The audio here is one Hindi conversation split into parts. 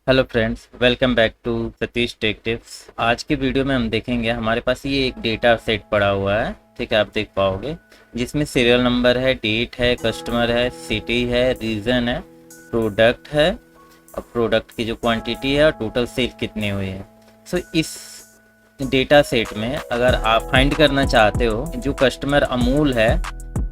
Hello friends, welcome back to Satish tech tips. आज के वीडियो में हम देखेंगे, हमारे पास ये एक डेटा सेट पड़ा हुआ है, ठीक है, आप देख पाओगे, जिसमें सीरियल नंबर है, डेट है, कस्टमर है, सिटी है, रीजन है, प्रोडक्ट है और प्रोडक्ट की जो क्वांटिटी है और टोटल सेल कितनी हुई है। सो इस डेटा सेट में अगर आप फाइंड करना चाहते हो जो कस्टमर अमूल है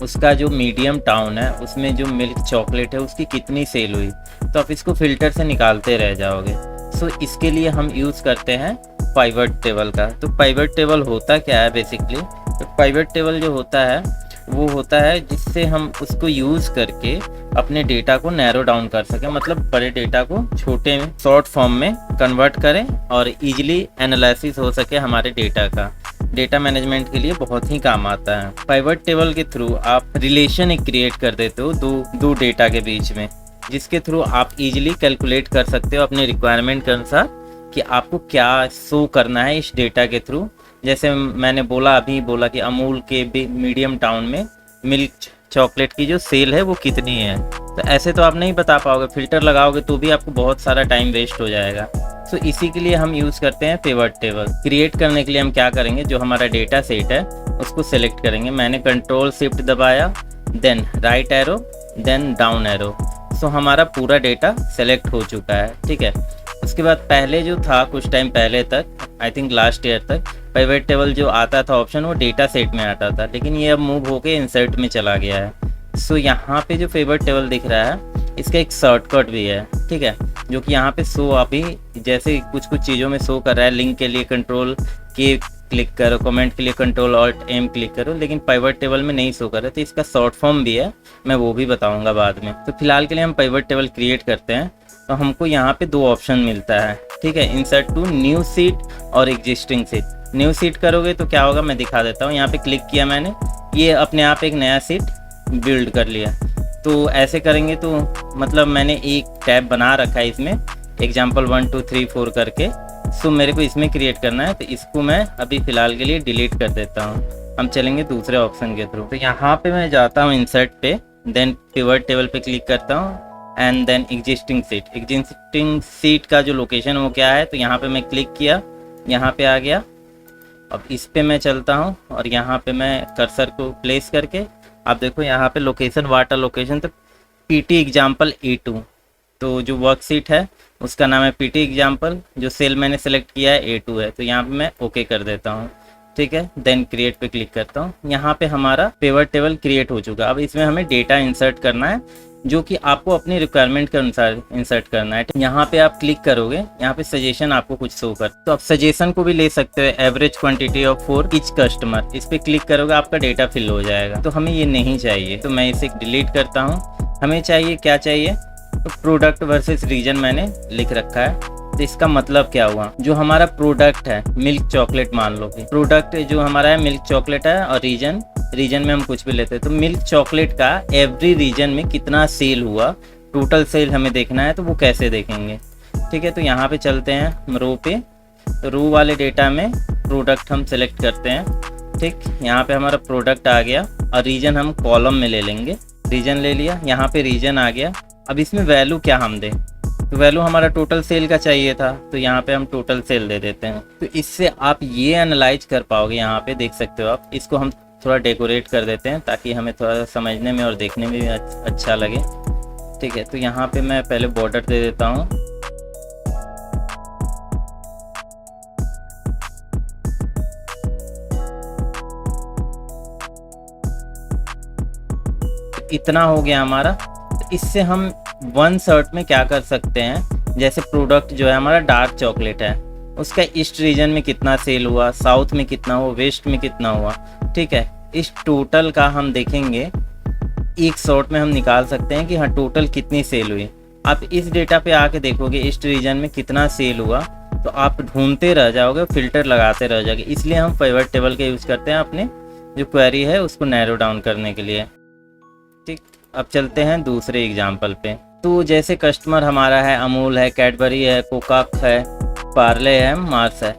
उसका जो मीडियम टाउन है उसमें जो मिल्क चॉकलेट है उसकी कितनी सेल हुई, तो आप इसको फिल्टर से निकालते रह जाओगे। सो इसके लिए हम यूज़ करते हैं पाइवट टेबल का। तो पाइवट टेबल होता क्या है बेसिकली, तो पाइवट टेबल जो होता है वो होता है जिससे हम उसको यूज़ करके अपने डेटा को नैरो डाउन कर सकें, मतलब बड़े डेटा को छोटे में शॉर्ट फॉर्म में कन्वर्ट करें और इजीली एनालिसिस हो सके हमारे डेटा का। डेटा मैनेजमेंट के लिए बहुत ही काम आता है। पाइवट टेबल के थ्रू आप रिलेशन एक क्रिएट कर देते हो दो डेटा के बीच में, जिसके थ्रू आप इजीली कैलकुलेट कर सकते हो अपने रिक्वायरमेंट के अनुसार कि आपको क्या शो करना है इस डेटा के थ्रू। जैसे मैंने अभी बोला कि अमूल के मीडियम टाउन में मिल्क चॉकलेट की जो सेल है वो कितनी है, तो ऐसे तो आप नहीं बता पाओगे, फिल्टर लगाओगे तो भी आपको बहुत सारा टाइम वेस्ट हो जाएगा। सो इसी के लिए हम यूज़ करते हैं पिवट टेबल। क्रिएट करने के लिए हम क्या करेंगे, जो हमारा डेटा सेट है उसको सेलेक्ट करेंगे। मैंने कंट्रोल शिफ्ट दबाया, then right arrow, then down arrow. So हमारा पूरा डेटा सेलेक्ट हो चुका है, ठीक है। उसके बाद पहले जो था कुछ टाइम पहले तक, आई थिंक लास्ट ईयर तक, पिवट टेबल जो आता था ऑप्शन वो डेटा सेट में आता था, लेकिन ये अब मूव होके इंसर्ट में चला गया है। सो यहाँ पे जो पिवट टेबल दिख रहा है इसका एक शॉर्टकट भी है, ठीक है, जो कि यहाँ पे शो अभी जैसे कुछ चीज़ों में शो कर रहा है। लिंक के लिए कंट्रोल के क्लिक करो, कमेंट के लिए कंट्रोल ऑल्ट एम क्लिक करो, लेकिन पिवट टेबल में नहीं शो कर रहा है। तो इसका शॉर्ट फॉर्म भी है, मैं वो भी बताऊंगा बाद में। तो फिलहाल के लिए हम पिवट टेबल क्रिएट करते हैं। तो हमको यहाँ पे दो ऑप्शन मिलता है, ठीक है, इंसर्ट टू न्यू सीट और एग्जिस्टिंग सीट। न्यू सीट करोगे तो क्या होगा मैं दिखा देता हूँ। यहाँ पे क्लिक किया मैंने, ये अपने आप एक नया सीट बिल्ड कर लिया। तो ऐसे करेंगे तो मतलब मैंने एक टैब बना रखा है इसमें, एग्जाम्पल 1 2 3 4 करके। सो मेरे को इसमें क्रिएट करना है, तो इसको मैं अभी फ़िलहाल के लिए डिलीट कर देता हूँ। हम चलेंगे दूसरे ऑप्शन के थ्रू। तो यहाँ पे मैं जाता हूँ इंसर्ट पे, देन पिवट टेबल पे क्लिक करता हूँ and then existing sheet. Existing sheet का जो लोकेशन वो क्या है, तो यहाँ पे मैं क्लिक किया, यहाँ पे आ गया। अब इस पे मैं चलता हूँ और यहाँ पे मैं कर्सर को प्लेस करके, आप देखो यहाँ पे लोकेशन वाटर लोकेशन, तो पीटी एग्जाम्पल A2, तो जो वर्कशीट है उसका नाम है पीटी एग्जाम्पल, जो सेल मैंने सेलेक्ट किया है A2 है। तो यहाँ पे मैं ओके कर देता हूँ, ठीक है, देन क्रिएट पे क्लिक करता हूँ। यहाँ पे हमारा पिवट टेबल क्रिएट हो चुका है। अब इसमें हमें डेटा इंसर्ट करना है, जो कि आपको अपनी रिक्वायरमेंट के अनुसार इंसर्ट करना है। यहाँ पे आप क्लिक करोगे, यहाँ पे सजेशन आपको कुछ शो कर, तो आप सजेशन को भी ले सकते हो, average quantity of for each customer. इस पे क्लिक करोगे आपका डेटा फिल हो जाएगा। तो हमें ये नहीं चाहिए, तो मैं इसे डिलीट करता हूँ। हमें चाहिए क्या चाहिए, तो प्रोडक्ट वर्सेस रीजन मैंने लिख रखा है। तो इसका मतलब क्या हुआ, जो हमारा प्रोडक्ट है मिल्क चॉकलेट, मान लो कि प्रोडक्ट जो हमारा है मिल्क चॉकलेट है, और रीजन में हम कुछ भी लेते हैं, तो मिल्क चॉकलेट का एवरी रीजन में कितना सेल हुआ, टोटल सेल हमें देखना है। तो वो कैसे देखेंगे, ठीक है। तो यहाँ पे चलते हैं रो पे, तो रो वाले डेटा में प्रोडक्ट हम सेलेक्ट करते हैं, ठीक। यहाँ पे हमारा प्रोडक्ट आ गया और रीजन हम कॉलम में ले लेंगे, रीजन ले लिया, यहाँ पे रीजन आ गया। अब इसमें वैल्यू क्या हम दें, तो वैल्यू हमारा टोटल सेल का चाहिए था, तो यहाँ पे हम टोटल सेल दे देते हैं। तो इससे आप ये एनालाइज कर पाओगे, यहाँ पे देख सकते हो आप। इसको हम थोड़ा डेकोरेट कर देते हैं ताकि हमें थोड़ा समझने में और देखने में भी अच्छा लगे, ठीक है। तो यहाँ पे मैं पहले बॉर्डर दे देता हूँ, इतना हो गया हमारा। तो इससे हम वन शर्ट में क्या कर सकते हैं, जैसे प्रोडक्ट जो है हमारा डार्क चॉकलेट है, उसका ईस्ट रीजन में कितना सेल हुआ, साउथ में कितना हुआ, वेस्ट में कितना हुआ, ठीक है। इस टोटल का हम देखेंगे, एक शॉट में हम निकाल सकते हैं कि हाँ टोटल कितनी सेल हुई। आप इस डेटा पे आके देखोगे ईस्ट रीजन में कितना सेल हुआ, तो आप ढूंढते रह जाओगे, फिल्टर लगाते रह जाओगे। इसलिए हम पिवट टेबल का यूज़ करते हैं अपने जो क्वेरी है उसको नैरो डाउन करने के लिए, ठीक। अब चलते हैं दूसरे एग्जाम्पल पे। तो जैसे कस्टमर हमारा है अमूल है, कैडबरी है, कोकाक है, पार्ले है, मार्स है,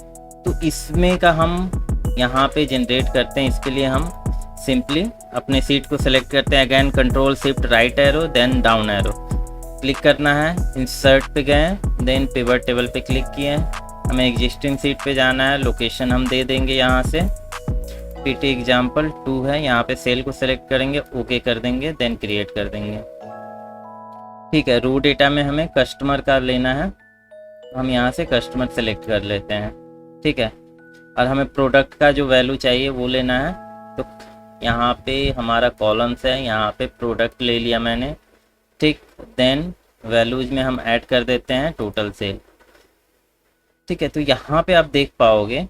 तो इसमें का हम यहाँ पे जनरेट करते हैं। इसके लिए हम सिंपली अपने सीट को सेलेक्ट करते हैं, again control shift right arrow, then down arrow, click करना है, इंसर्ट पे गए, देन पिवट टेबल पे क्लिक किए, हमें एग्जिस्टिंग सीट पे जाना है, लोकेशन हम दे देंगे यहाँ से पीटी एग्जाम्पल 2 है, यहाँ पे सेल को सेलेक्ट करेंगे, ओके कर देंगे, देन क्रिएट कर देंगे। ठीक है, रो डेटा में हमें कस्टमर का लेना है, हम यहाँ से कस्टमर सेलेक्ट कर लेते हैं। ठीक है, और हमें प्रोडक्ट का जो वैल्यू चाहिए वो लेना है, तो यहाँ पे हमारा कॉलम्स है, यहाँ पे प्रोडक्ट ले लिया मैंने। ठीक, देन वैल्यूज में हम ऐड कर देते हैं टोटल सेल। ठीक है, तो यहाँ पे आप देख पाओगे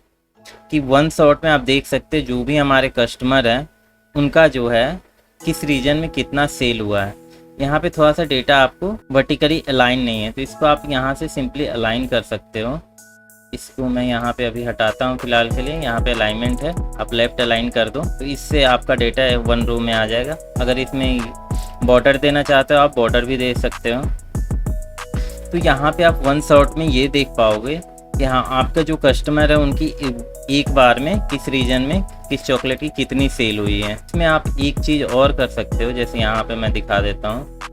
कि वन शॉट में आप देख सकते हैं जो भी हमारे कस्टमर हैं उनका जो है किस रीजन में कितना सेल हुआ है। यहाँ पे थोड़ा सा डेटा आपको वर्टिकली अलाइन नहीं है, तो इसको आप यहाँ से सिंपली अलाइन कर सकते हो। इसको मैं यहाँ पे अभी हटाता हूँ फिलहाल के लिए, यहाँ पे अलाइनमेंट है, आप लेफ्ट अलाइन कर दो, तो इससे आपका डेटा वन रो में आ जाएगा। अगर इसमें बॉर्डर देना चाहते हो आप बॉर्डर भी दे सकते हो। तो यहाँ पे आप वन शॉट में ये देख पाओगे कि हाँ आपका जो कस्टमर है उनकी एक बार में किस रीजन में किस चॉकलेट की कितनी सेल हुई है। इसमें आप एक चीज़ और कर सकते हो, जैसे यहाँ पे मैं दिखा देता हूँ।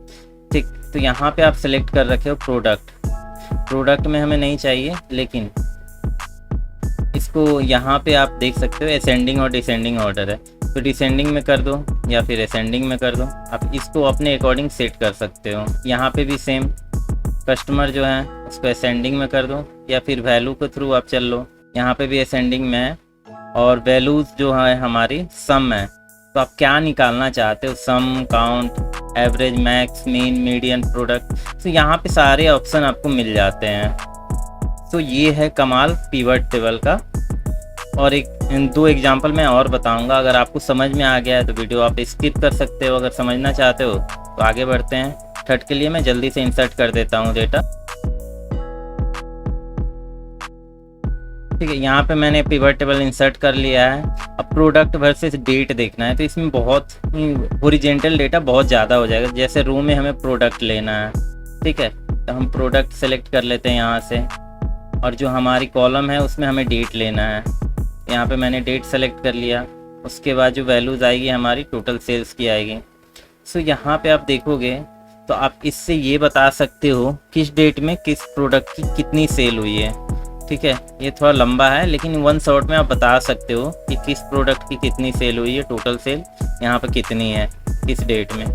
ठीक, तो यहाँ पे आप सेलेक्ट कर रखे हो प्रोडक्ट में हमें नहीं चाहिए, लेकिन इसको यहाँ पे आप देख सकते हो असेंडिंग और डिसेंडिंग ऑर्डर है, तो डिसेंडिंग में कर दो या फिर असेंडिंग में कर दो, आप इसको अपने अकॉर्डिंग सेट कर सकते हो। यहाँ पे भी सेम कस्टमर जो है उसको असेंडिंग में कर दो या फिर वैल्यू के थ्रू आप चल लो, यहाँ पे भी असेंडिंग में है। और वैल्यूज जो है हमारी सम है, तो आप क्या निकालना चाहते हो, sum, count, average, max, mean, median, product, तो यहाँ पे सारे ऑप्शन आपको मिल जाते हैं। तो ये है कमाल पिवट टेबल का। और इन 2 एग्जांपल मैं और बताऊंगा, अगर आपको समझ में आ गया है तो वीडियो आप स्किप कर सकते हो, अगर समझना चाहते हो तो आगे बढ़ते हैं। थर्ड के लिए मैं जल्दी से इंसर्ट कर देता हूँ डेटा। ठीक है, यहाँ पे मैंने पिवट टेबल इंसर्ट कर लिया है। अब प्रोडक्ट वर्सेस डेट देखना है, तो इसमें बहुत हॉरिजॉन्टल डेटा बहुत ज़्यादा हो जाएगा। जैसे रो में हमें प्रोडक्ट लेना है, ठीक है, तो हम प्रोडक्ट सेलेक्ट कर लेते हैं यहाँ से, और जो हमारी कॉलम है उसमें हमें डेट लेना है। यहाँ पे मैंने डेट सेलेक्ट कर लिया, उसके बाद जो वैल्यूज़ आएगी हमारी टोटल सेल्स की आएगी। सो यहाँ पे आप देखोगे तो आप इससे ये बता सकते हो किस डेट में किस प्रोडक्ट की कितनी सेल हुई है। ठीक है, ये थोड़ा लंबा है लेकिन वन शॉट में आप बता सकते हो कि किस प्रोडक्ट की कितनी सेल हुई है, टोटल सेल यहाँ पे कितनी है किस डेट में।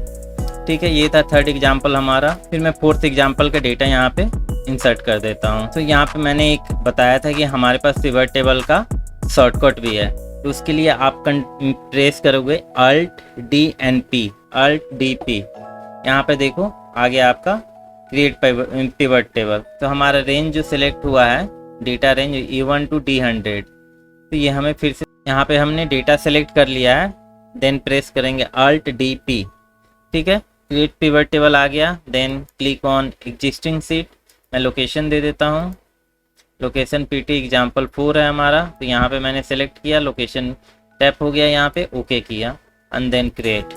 ठीक है, ये था थर्ड एग्जाम्पल हमारा। फिर मैं फोर्थ एग्जाम्पल का डेटा यहाँ पे इंसर्ट कर देता हूँ। तो यहाँ पे मैंने एक बताया था कि हमारे पास पिवट टेबल का शॉर्टकट भी है, तो उसके लिए आप प्रेस करोगे Alt+D+P, Alt+D+P। यहाँ पे देखो आ गया आपका क्रिएट पिवट टेबल। तो हमारा रेंज जो सिलेक्ट हुआ है data range E1 to D100, तो ये हमें फिर से यहाँ पे हमने डेटा सेलेक्ट कर लिया है, देन प्रेस करेंगे Alt+D+P। ठीक है, क्रिएट पिवट टेबल आ गया। Then click on existing sheet, मैं लोकेशन दे देता हूँ, लोकेशन पीटी एग्जाम्पल 4 है हमारा, तो यहाँ पे मैंने सेलेक्ट किया, लोकेशन टैप हो गया, यहाँ पे ओके किया एंड देन क्रिएट।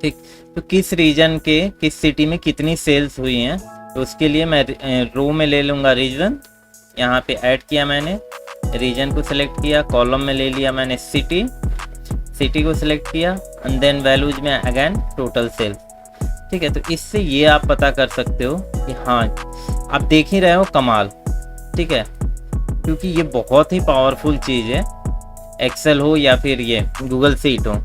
ठीक, तो किस रीजन के किस सिटी में कितनी सेल्स हुई हैं, तो उसके लिए मैं रो में ले लूँगा रीजन, यहाँ पे ऐड किया मैंने, रीजन को सिलेक्ट किया, कॉलम में ले लिया मैंने सिटी को सिलेक्ट किया एंड देन वैल्यूज में अगेन टोटल सेल्स। ठीक है, तो इससे ये आप पता कर सकते हो कि हाँ आप देख ही रहे हो कमाल। ठीक है, क्योंकि ये बहुत ही पावरफुल चीज़ है, एक्सेल हो या फिर ये गूगल शीट हो,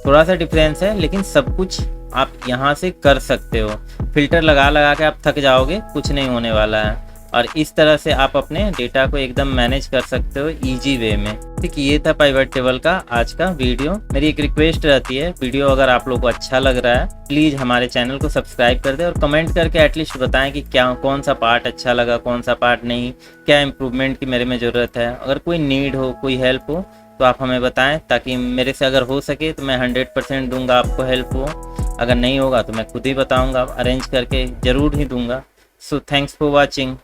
थोड़ा सा डिफरेंस है लेकिन सब कुछ आप यहाँ से कर सकते हो। फिल्टर लगा के आप थक जाओगे, कुछ नहीं होने वाला है। और इस तरह से आप अपने डेटा को एकदम मैनेज कर सकते हो इजी वे में। ठीक, ये था पिवट टेबल का आज का वीडियो। मेरी एक रिक्वेस्ट रहती है, वीडियो अगर आप लोग को अच्छा लग रहा है प्लीज़ हमारे चैनल को सब्सक्राइब कर दे और कमेंट करके एटलीस्ट बताएं कि क्या कौन सा पार्ट अच्छा लगा, कौन सा पार्ट नहीं, क्या इम्प्रूवमेंट की मेरे में ज़रूरत है। अगर कोई नीड हो, कोई हेल्प हो तो आप हमें बताएं, ताकि मेरे से अगर हो सके तो मैं 100% दूंगा आपको हेल्प हो। अगर नहीं होगा तो मैं खुद ही बताऊंगा, अरेंज करके ज़रूर ही दूंगा। So thanks for watching.